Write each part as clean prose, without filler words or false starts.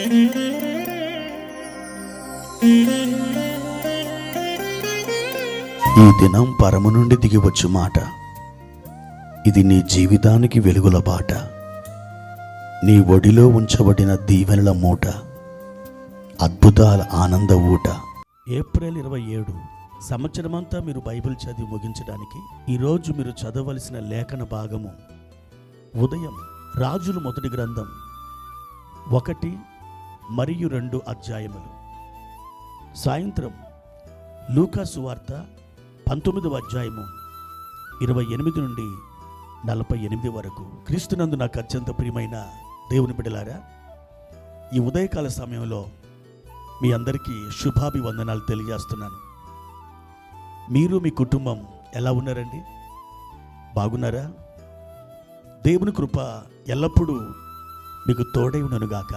ఈ దినం పరము నుండి దిగివచ్చు మాట, ఇది నీ జీవితానికి వెలుగుల బాట, నీ ఒడిలో ఉంచబడిన దీవెనల మూట, అద్భుతాల ఆనంద ఊట. ఏప్రిల్ 27 సంవత్సరమంతా మీరు బైబిల్ చదివి ముగించడానికి ఈరోజు మీరు చదవలసిన లేఖన భాగము ఉదయం రాజుల మొదటి గ్రంథం 1 మరియు 2 అధ్యాయములు, సాయంత్రం లూకా సువార్త 19వ అధ్యాయము 28 నుండి 48 వరకు. క్రీస్తునందు నాకు అత్యంత ప్రియమైన దేవుని బిడ్డలారా, ఈ ఉదయకాల సమయంలో మీ అందరికీ శుభాభివందనాలు తెలియజేస్తున్నాను. మీరు మీ కుటుంబం ఎలా ఉన్నారండి? బాగున్నారా? దేవుని కృప ఎల్లప్పుడూ మీకు తోడై ఉండునుగాక.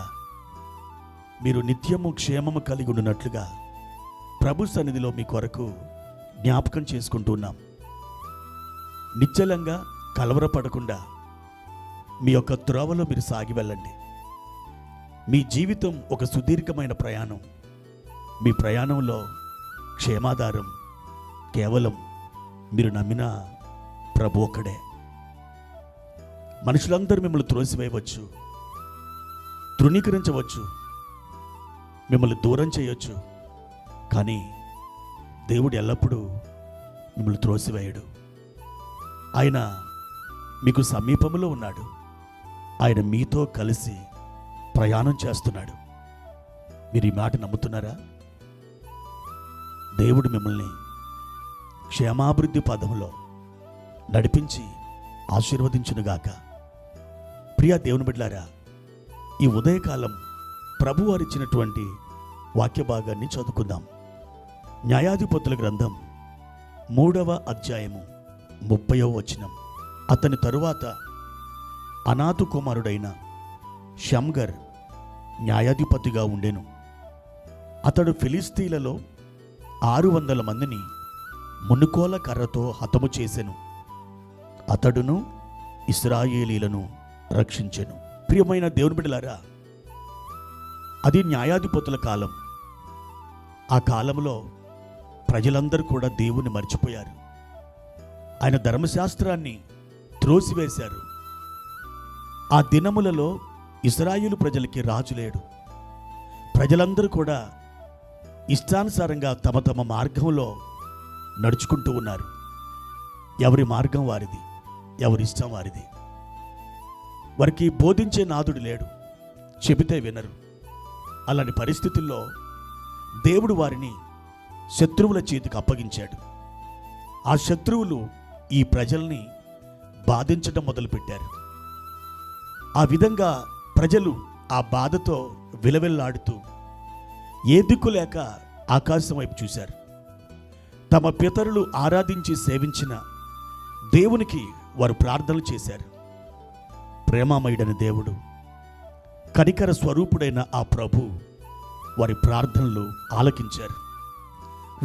మీరు నిత్యము క్షేమము కలిగి ఉండునట్లుగా ప్రభు సన్నిధిలో మీ కొరకు జ్ఞాపకం చేసుకుంటున్నాం. నిశ్చలంగా కలవరపడకుండా మీ యొక్క త్రోవలో మీరు సాగి వెళ్ళండి. మీ జీవితం ఒక సుదీర్ఘమైన ప్రయాణం. మీ ప్రయాణంలో క్షేమాధారం కేవలం మీరు నమ్మిన ప్రభు ఒక్కడే. మనుషులందరూ మిమ్మల్ని త్రోసివేయవచ్చు, తృణీకరించవచ్చు, మిమ్మల్ని దూరం చేయొచ్చు, కానీ దేవుడు ఎల్లప్పుడూ మిమ్మల్ని త్రోసివేయడు. ఆయన మీకు సమీపంలో ఉన్నాడు. ఆయన మీతో కలిసి ప్రయాణం చేస్తున్నాడు. మీరు ఈ మాట నమ్ముతున్నారా? దేవుడు మిమ్మల్ని క్షేమాభివృద్ధి పదంలో నడిపించి ఆశీర్వదించునుగాక. ప్రియ దేవుని బిడ్డలారా, ఈ ఉదయకాలం ప్రభు వారిచ్చినటువంటి వాక్య భాగాన్ని చదువుకుందాం. న్యాయాధిపతుల గ్రంథం 3వ అధ్యాయము 30వ వచనం. అతని తరువాత అనాతు కుమారుడైన షమ్గర్ న్యాయాధిపతిగా ఉండెను. అతడు ఫిలిస్తీన్లలో 600 మందిని మునుకోల కర్రతో హతము చేసెను. అతడును ఇశ్రాయేలీలను రక్షించెను. ప్రియమైన దేవుని బిడ్డలారా, అది న్యాయాధిపతుల కాలం. ఆ కాలంలో ప్రజలందరూ కూడా దేవుని మర్చిపోయారు. ఆయన ధర్మశాస్త్రాన్ని త్రోసివేశారు. ఆ దినములలో ఇశ్రాయేలు ప్రజలకి రాజు లేడు. ప్రజలందరూ కూడా ఇష్టానుసారంగా తమ తమ మార్గంలో నడుచుకుంటూ ఉన్నారు. ఎవరి మార్గం వారిది, ఎవరి ఇష్టం వారిది. వారికి బోధించే నాదుడు లేడు, చెబితే వినరు. అలాంటి పరిస్థితుల్లో దేవుడు వారిని శత్రువుల చేతికి అప్పగించాడు. ఆ శత్రువులు ఈ ప్రజల్ని బాధించడం మొదలుపెట్టారు. ఆ విధంగా ప్రజలు ఆ బాధతో విలవిల్లాడుతూ ఏ దిక్కు లేక ఆకాశం వైపు చూశారు. తమ పితరులు ఆరాధించి సేవించిన దేవునికి వారు ప్రార్థనలు చేశారు. ప్రేమమయుడైన దేవుడు, కనికర స్వరూపుడైన ఆ ప్రభు వారి ప్రార్థనలు ఆలకించారు.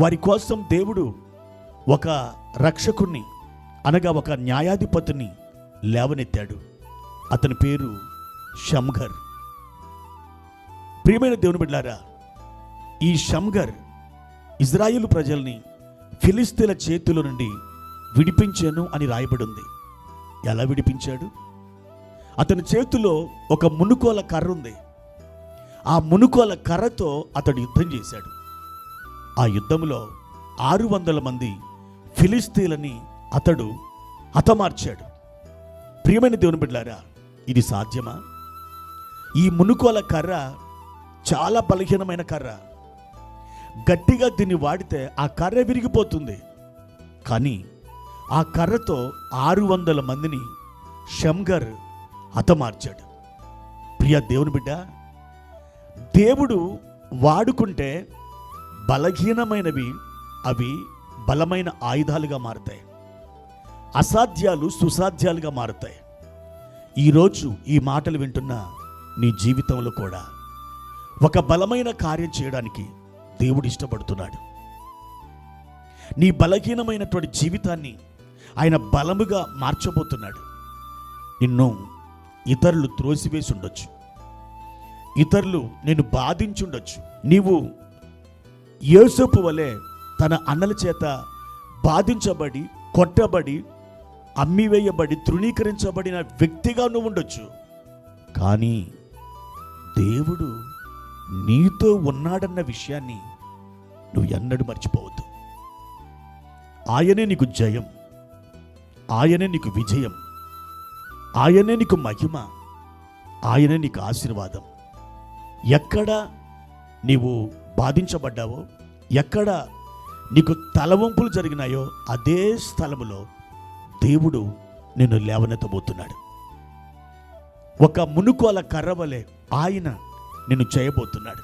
వారి కోసం దేవుడు ఒక రక్షకుణ్ణి, అనగా ఒక న్యాయాధిపతిని లేవనెత్తాడు. అతని పేరు షమ్గర్. ప్రియమైన దేవుని బిడ్డలారా, ఈ షమ్గర్ ఇజ్రాయేలు ప్రజల్ని ఫిలిస్తీన్ల చేతుల నుండి విడిపించాను అని రాయబడి ఉంది. ఎలా విడిపించాడు? అతని చేతిలో ఒక మునుకోల కర్ర ఉంది. ఆ మునుకోల కర్రతో అతడు యుద్ధం చేశాడు. ఆ యుద్ధంలో 600 మంది ఫిలిస్తీన్లని అతడు హతమార్చాడు. ప్రియమైన దేవుని బిడ్డలారా, ఇది సాధ్యమా? ఈ మునుకోల కర్ర చాలా బలహీనమైన కర్ర. గట్టిగా దీన్ని వాడితే ఆ కర్ర విరిగిపోతుంది. కానీ ఆ కర్రతో 600 మందిని షమ్గర్ హతమార్చాడు. ప్రియ దేవుని బిడ్డ, దేవుడు వాడుకుంటే బలహీనమైనవి అవి బలమైన ఆయుధాలుగా మారుతాయి. అసాధ్యాలు సుసాధ్యాలుగా మారుతాయి. ఈరోజు ఈ మాటలు వింటున్న నీ జీవితంలో కూడా ఒక బలమైన కార్యం చేయడానికి దేవుడు ఇష్టపడుతున్నాడు. నీ బలహీనమైనటువంటి జీవితాన్ని ఆయన బలముగా మార్చబోతున్నాడు. నిన్ను ఇతరులు త్రోసివేసి ఉండొచ్చు, ఇతరులు నేను బాధించుండొచ్చు. నీవు యోసేపు వలె తన అన్నల చేత బాధించబడి, కొట్టబడి, అమ్మివేయబడి, తృణీకరించబడిన వ్యక్తిగా నువ్వు ఉండొచ్చు. కానీ దేవుడు నీతో ఉన్నాడన్న విషయాన్ని నువ్వు ఎన్నడూ మర్చిపోవద్దు. ఆయనే నీకు జయం, ఆయనే నీకు విజయం, ఆయనే నీకు మహిమ, ఆయనే నీకు ఆశీర్వాదం. ఎక్కడ నీవు బాధించబడ్డావో, ఎక్కడ నీకు తలవంపులు జరిగినాయో అదే స్థలములో దేవుడు నిన్ను లేవనెత్తబోతున్నాడు. ఒక మునుకోల కర్ర వలె ఆయన నిన్ను చేయబోతున్నాడు.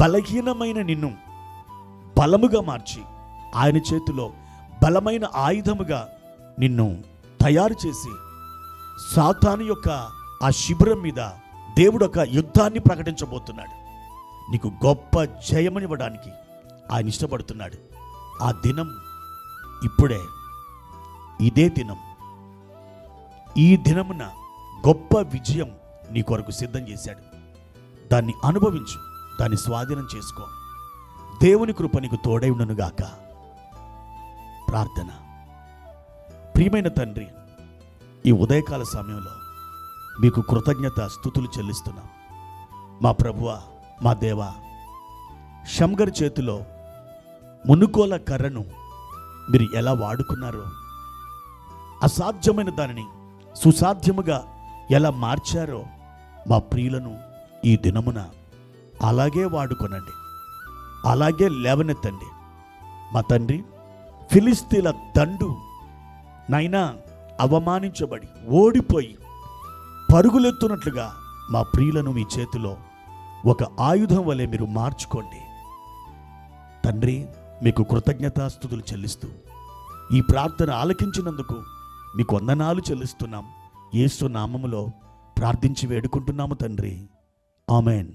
బలహీనమైన నిన్ను బలముగా మార్చి ఆయన చేతిలో బలమైన ఆయుధముగా నిన్ను తయారు చేసి సాతాను యొక్క ఆ శిబిరం మీద దేవుడు ఒక యుద్ధాన్ని ప్రకటించబోతున్నాడు. నీకు గొప్ప జయమనివ్వడానికి ఆయన ఇష్టపడుతున్నాడు. ఆ దినం ఇప్పుడే, ఇదే దినం. ఈ దినమున గొప్ప విజయం నీ కొరకు సిద్ధం చేశాడు. దాన్ని అనుభవించు, దాన్ని స్వాధీనం చేసుకో. దేవుని కృప నీకు తోడై ఉండునుగాక. ప్రార్థన. ప్రియమైన తండ్రి, ఈ ఉదయకాల సమయంలో మీకు కృతజ్ఞత స్తుతులు చెల్లిస్తున్నాం. మా ప్రభువా, మా దేవా, షమ్గర్ చేతిలో మునుకోల కర్రను మీరు ఎలా వాడుకున్నారో, అసాధ్యమైన దానిని సుసాధ్యముగా ఎలా మార్చారో మా ప్రియులను ఈ దినమున అలాగే వాడుకొనండి, అలాగే లేవనెత్తండి. మా తండ్రి, ఫిలిస్తీన్ల దండు నైనా అవమానించబడి ఓడిపోయి పరుగులెత్తున్నట్లుగా మా ప్రియులను మీ చేతిలో ఒక ఆయుధం వలె మీరు మార్చుకోండి. తండ్రి, మీకు కృతజ్ఞతాస్తుతులు చెల్లిస్తూ ఈ ప్రార్థన ఆలకించినందుకు మీకు వందనాలు చెల్లిస్తున్నాం. యేసు నామములో ప్రార్థించి వేడుకుంటున్నాము తండ్రి. ఆమెన్.